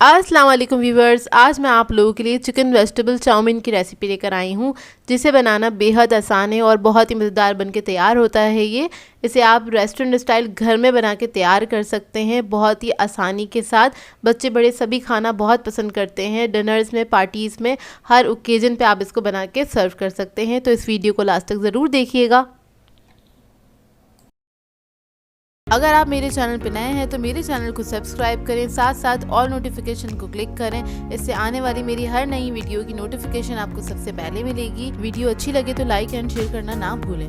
अस्सलाम वालेकुम व्यूवर्स, आज मैं आप लोगों के लिए चिकन वेजिटेबल चाउमीन की रेसिपी लेकर आई हूँ, जिसे बनाना बेहद आसान है और बहुत ही मज़ेदार बनके तैयार होता है। इसे आप रेस्टोरेंट स्टाइल घर में बना के तैयार कर सकते हैं बहुत ही आसानी के साथ। बच्चे बड़े सभी खाना बहुत पसंद करते हैं। डिनर्स में, पार्टीज़ में, हर ओकेजन पे आप इसको बना के सर्व कर सकते हैं। तो इस वीडियो को लास्ट तक ज़रूर देखिएगा। अगर आप मेरे चैनल पर नए हैं तो मेरे चैनल को सब्सक्राइब करें, साथ साथ ऑल नोटिफिकेशन को क्लिक करें। इससे आने वाली मेरी हर नई वीडियो की नोटिफिकेशन आपको सबसे पहले मिलेगी। वीडियो अच्छी लगे तो लाइक एंड शेयर करना ना भूलें।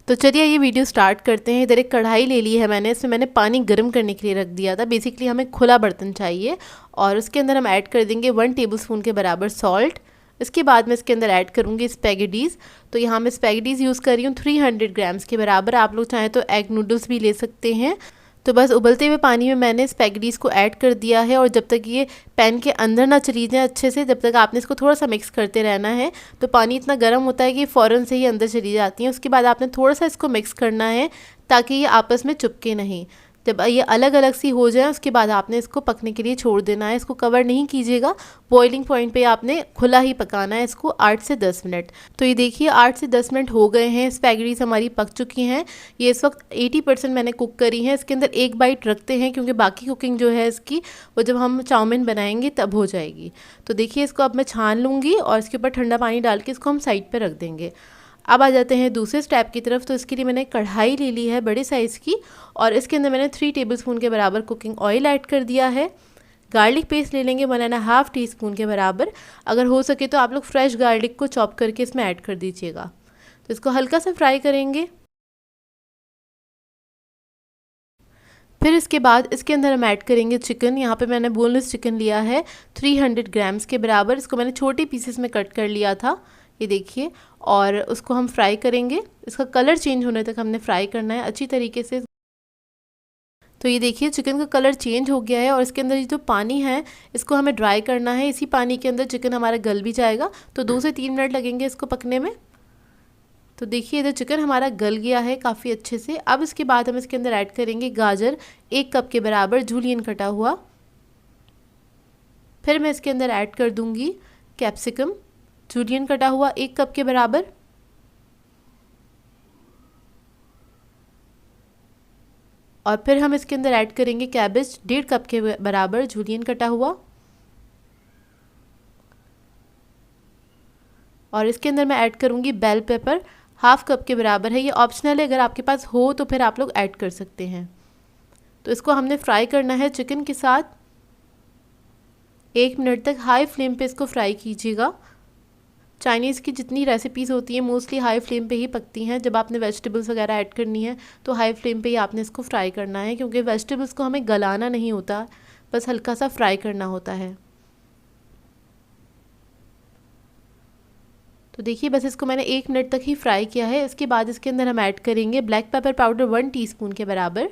तो चलिए ये वीडियो स्टार्ट करते हैं। इधर एक कढ़ाई ले ली है मैंने, इसमें मैंने पानी गर्म करने के लिए रख दिया था। बेसिकली हमें खुला बर्तन चाहिए और उसके अंदर हम ऐड कर देंगे 1 टेबलस्पून के बराबर सॉल्ट। इसके बाद मैं इसके अंदर ऐड करूँगी स्पैगेटीज़। तो यहाँ मैं स्पैगेटीज़ यूज़ कर रही हूँ 300 ग्राम्स के बराबर। आप लोग चाहें तो एग नूडल्स भी ले सकते हैं। तो बस उबलते हुए पानी में मैंने स्पैगेटीज़ को ऐड कर दिया है और जब तक ये पैन के अंदर ना चली जाए अच्छे से, जब तक आपने इसको थोड़ा सा मिक्स करते रहना है। तो पानी इतना गर्म होता है कि फ़ौरन से ही अंदर चली जाती हैं। उसके बाद आपने थोड़ा सा इसको मिक्स करना है ताकि ये आपस में चिपके नहीं। जब ये अलग अलग सी हो जाए उसके बाद आपने इसको पकने के लिए छोड़ देना है। इसको कवर नहीं कीजिएगा, बॉइलिंग पॉइंट पे आपने खुला ही पकाना है इसको 8 से 10 मिनट। तो ये देखिए 8 से 10 मिनट हो गए हैं, स्पैगेटीज़ हमारी पक चुकी हैं। ये इस वक्त 80% मैंने कुक करी है। इसके अंदर एक बाइट रखते हैं क्योंकि बाकी कुकिंग जो है इसकी वो जब हम चाउमीन बनाएंगे तब हो जाएगी। तो देखिए इसको अब मैं छान लूँगी और इसके ऊपर ठंडा पानी डाल के इसको हम साइड पर रख देंगे। अब आ जाते हैं दूसरे स्टेप की तरफ। तो इसके लिए मैंने कढ़ाई ले ली है बड़े साइज़ की और इसके अंदर मैंने 3 टेबलस्पून के बराबर कुकिंग ऑयल ऐड कर दिया है। गार्लिक पेस्ट ले लेंगे 1.5 टीस्पून के बराबर। अगर हो सके तो आप लोग फ्रेश गार्लिक को चॉप करके इसमें ऐड कर दीजिएगा। तो इसको हल्का सा फ्राई करेंगे। फिर इसके बाद इसके अंदर हम ऐड करेंगे चिकन। यहाँ पे मैंने बोनलेस चिकन लिया है 300 ग्राम्स के बराबर। इसको मैंने छोटे पीसेस में कट कर लिया था, ये देखिए। और उसको हम फ्राई करेंगे। इसका कलर चेंज होने तक हमने फ्राई करना है अच्छी तरीके से। तो ये देखिए चिकन का कलर चेंज हो गया है और इसके अंदर ये जो पानी है इसको हमें ड्राई करना है। इसी पानी के अंदर चिकन हमारा गल भी जाएगा। तो 2 से 3 मिनट लगेंगे इसको पकने में। तो देखिए इधर चिकन हमारा गल गया है काफ़ी अच्छे से। अब इसके बाद हम इसके अंदर ऐड करेंगे गाजर 1 कप के बराबर जूलियन कटा हुआ। फिर मैं इसके अंदर ऐड कर दूंगी कैप्सिकम जूलियन कटा हुआ 1 कप के बराबर। और फिर हम इसके अंदर ऐड करेंगे कैबेज 1.5 कप के बराबर जूलियन कटा हुआ। और इसके अंदर मैं ऐड करूंगी बेल पेपर 1/2 कप के बराबर है। ये ऑप्शनल है, अगर आपके पास हो तो फिर आप लोग ऐड कर सकते हैं। तो इसको हमने फ्राई करना है चिकन के साथ 1 मिनट तक। हाई फ्लेम पे इसको फ्राई कीजिएगा। चाइनीज़ की जितनी रेसिपीज़ होती हैं मोस्टली हाई फ्लेम पे ही पकती हैं। जब आपने वेजिटेबल्स वगैरह ऐड करनी है तो हाई फ्लेम पे ही आपने इसको फ्राई करना है, क्योंकि वेजिटेबल्स को हमें गलाना नहीं होता, बस हल्का सा फ्राई करना होता है। तो देखिए बस इसको मैंने 1 मिनट तक ही फ्राई किया है। इसके बाद इसके अंदर हम ऐड करेंगे ब्लैक पेपर पाउडर 1 टीस्पून के बराबर।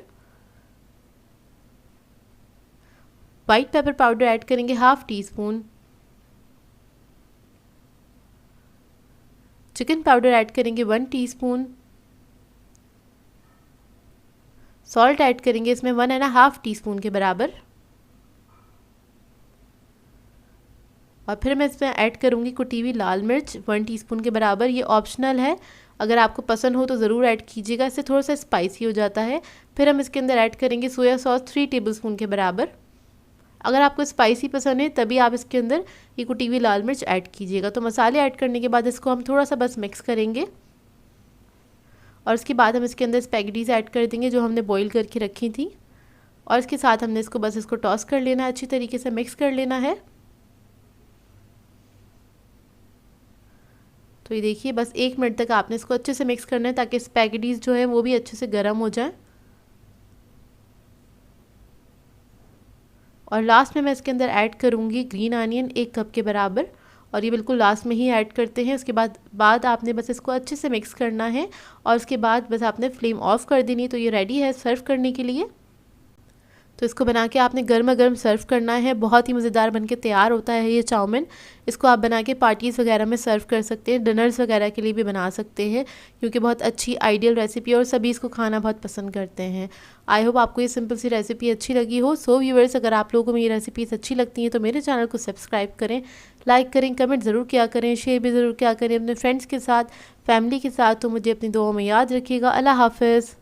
वाइट पेपर पाउडर ऐड करेंगे 1/2 टीस्पून। चिकन पाउडर ऐड करेंगे 1 टीस्पून। सॉल्ट ऐड करेंगे इसमें 1.5 टीस्पून के बराबर। और फिर मैं इसमें ऐड करूँगी कुटी हुई लाल मिर्च 1 टीस्पून के बराबर। ये ऑप्शनल है, अगर आपको पसंद हो तो ज़रूर ऐड कीजिएगा, इससे थोड़ा सा स्पाइसी हो जाता है। फिर हम इसके अंदर ऐड करेंगे सोया सॉस 3 टेबलस्पून के बराबर। अगर आपको स्पाइसी पसंद है तभी आप इसके अंदर ये कुटी हुई लाल मिर्च ऐड कीजिएगा। तो मसाले ऐड करने के बाद इसको हम थोड़ा सा बस मिक्स करेंगे और इसके बाद हम इसके अंदर स्पैगेटीज़ ऐड कर देंगे जो हमने बॉईल करके रखी थी। और इसके साथ हमने इसको टॉस कर लेना है, अच्छी तरीके से मिक्स कर लेना है। तो ये देखिए बस 1 मिनट तक आपने इसको अच्छे से मिक्स करना है ताकि स्पैगेटीज़ जो है वो भी अच्छे से गर्म हो जाए। और लास्ट में मैं इसके अंदर ऐड करूँगी ग्रीन अनियन 1 कप के बराबर, और ये बिल्कुल लास्ट में ही ऐड करते हैं। उसके बाद आपने बस इसको अच्छे से मिक्स करना है और उसके बाद बस आपने फ्लेम ऑफ कर देनी। तो ये रेडी है सर्व करने के लिए। तो इसको बना के आपने गर्मा गर्म सर्व करना है। बहुत ही मज़ेदार बनके तैयार होता है ये चाउमीन। इसको आप बना के पार्टीज़ वगैरह में सर्व कर सकते हैं, डिनर्स वगैरह के लिए भी बना सकते हैं, क्योंकि बहुत अच्छी आइडियल रेसिपी है और सभी इसको खाना बहुत पसंद करते हैं। आई होप आपको ये सिंपल सी रेसिपी अच्छी लगी हो। सो व्यूअर्स, अगर आप लोगों को मेरी रेसिपीज़ अच्छी लगती हैं तो मेरे चैनल को सब्सक्राइब करें, लाइक करें, कमेंट ज़रूर किया करें, शेयर भी ज़रूर किया करें अपने फ्रेंड्स के साथ, फैमिली के साथ। तो मुझे अपनी दुआओं में याद रखिएगा। अल्लाह हाफ़िज़।